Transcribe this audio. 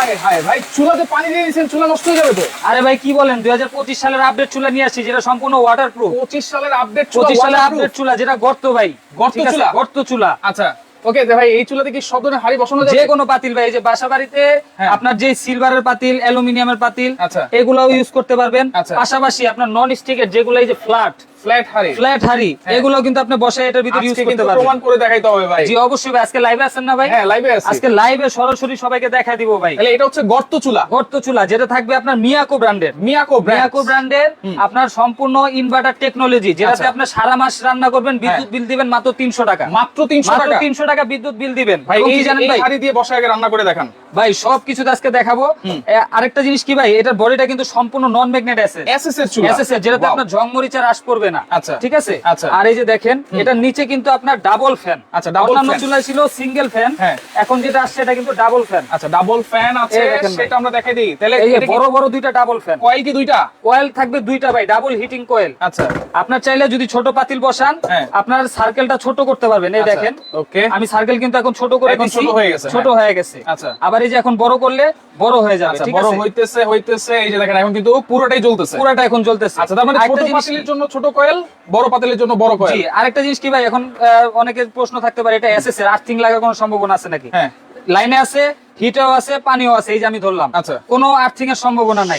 হায় হায় ভাই, চুলাতে পানি দিয়ে দিয়েছেন, চুলা নষ্ট হয়ে যাবে তো। আরে ভাই কি বলেন, 2025 সালের আপডেট চুলা নিয়ে আসছি, যেটা সম্পূর্ণ ওয়াটারপ্রুফ। 25 সালের আপডেট, 25 সালের আপডেট চুলা, যেটা গর্ত ভাই, গর্ত ঠিক আছে? চুলা? গর্ত চুলা। আচ্ছা ওকে ভাই, এই চুলাতে কি সব ধরনের হাড়ি বসানো যাবে? যে কোনো পাতিল ভাই, এই যে বাসা বাড়িতে হ্যাঁ। আপনার যে সিলভারের পাতিল, অ্যালুমিনিয়ামের পাতিল, আচ্ছা। এগুলাও ইউজ করতে পারবেন। আচ্ছা। পাশাপাশি আপনার নন স্টিকের যেগুলো এই যে ফ্ল্যাট ফ্ল্যাট হাড়ি, এগুলো কিন্তু আপনি বসে এটার ভিতর ইউজ আজকে করতে কিন্তু পারবেন। প্রমাণ করে দেখাইতে হবে ভাই। জি অবশ্যই ভাই, আজকে লাইভে আছেন না ভাই? হ্যাঁ লাইভে আছি। আজকে লাইভে সরাসরি সবাইকে দেখা দিব ভাই। তাহলে এটা হচ্ছে গর্ত চুলা। গর্ত চুলা, যেটা থাকবে আপনার মিয়াকো ব্র্যান্ডের। মিয়াকো ব্র্যান্ডের আপনার সম্পূর্ণ ইনভার্টার টেকনোলজি, যেটাতে আচ্ছা। আপনি সারা মাস রান্না করবেন, বিদ্যুৎ বিল দিবেন মাত্র 300 টাকা। মাত্র 300 মাত্র টাকা 300 টাকা বিদ্যুৎ বিল দিবেন ভাই। এবং এই কি জানেন এই ভাই, হাড়ি দিয়ে বসে আগে রান্না করে দেখান ভাই সবকিছু আজকে দেখাবো। আরেকটা জিনিস কি ভাই, এটার বডিটা কিন্তু সম্পূর্ণ নন ম্যাগনেট আছে, এসএস এর চুলা, এসএস এর, যেটাতে Wow. আপনার জং মরিচার আশ পড়বে না। আচ্ছা। ঠিক আছে। আচ্ছা। আর এই যে দেখেন, এটার নিচে কিন্তু আপনার ডাবল ফ্যান। আচ্ছা, double অন্যান্য fan। চুলায় ছিল সিঙ্গেল ফ্যান, হ্যাঁ। এখন যেটা আসছে এটা কিন্তু ডাবল ফ্যান। আচ্ছা ডাবল ফ্যান আছে, এই দেখেন ভাই। সেটা আমরা দেখাই দিই। তাহলে এই যে এটা কি বড় বড় দুইটা ডাবল ফ্যান, কয়েল কি দুইটা? কয়েল থাকবে দুইটা ভাই, ডাবল হিটিং কয়েল। আচ্ছা আপনার চাইলে যদি ছোট পাতিল বসান, হ্যাঁ। আপনার সার্কেলটা ছোট করতে পারবেন। এই আচ্ছা, দেখেন, ওকে। আমি সার্কেল কিন্তু এখন ছোট করে এখন দিছি, ছোট হয়ে গেছে, ছোট হ্যাঁ। হয়ে গেছে। আচ্ছা। আবার এই যে এখন বড় করলে বড় হয়ে যাবে। আচ্ছা ঠিক বড় আছে, হইতেছে এই যে দেখেন এখন কিন্তু পুরোটাই জ্বলতেছে। পুরাটা এখন চলতেছে। আচ্ছা তার মানে ছোট আরেকটা জিনিস পাতিলের জন্য ছোট কয়েল, বড় পাতিলের জন্য বড় কয়েল। জি, আরেকটা জিনিস কি ভাই, এখন অনেকের প্রশ্ন থাকতে পারে, এটা এসএস এর আর্থিং লাগার কোনো সম্ভাবনা আছে নাকি? হ্যাঁ। লাইনে আছে, হিটও আছে, পানিও আছে, এই যে আমি ধরলাম, আচ্ছা। কোনো আর্থিং এর সম্ভাবনা নাই।